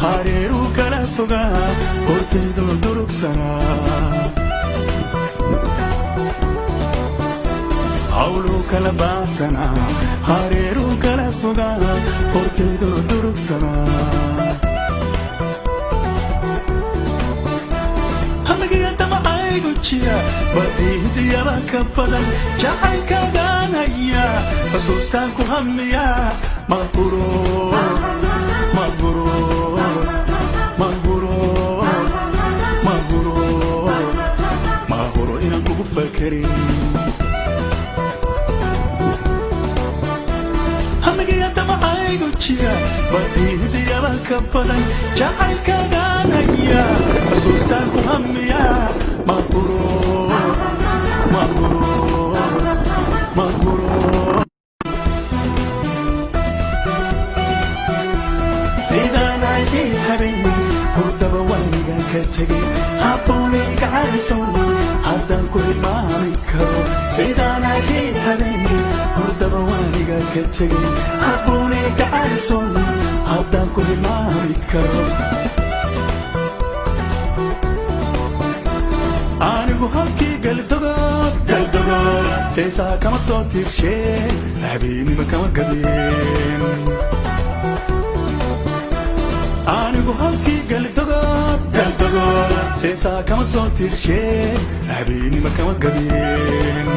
hareeru kala fogaa horteedu durugsanaa hawlu kala baasanaa hareeru kala fogaa horteedu durugsanaa hamagiyata maxaygu jira badiidiyaba ka badan jacaylkaaganaya xusuustaan ku hamiya maguro inaan kugu fakerin hamagiyata maxaygu jira badiidiyaba ka badan jacaylkaaganaya xusuustaan ku hamiya maguro سيدنا عيدي حبيبي هردب وانيقا كتغي حبوني كعرسون حدان كل ما مكرو سيدنا عيدي حبيبي هردب وانيقا كتغي حبوني كعرسون حدان كل ما مكرو أنا هالكي قلدغو تيسا كما صوتي بشين حبيبي ما كما قبين anigu halkii galdagood heesaa kama soo tirsheen habeenima kama gabeen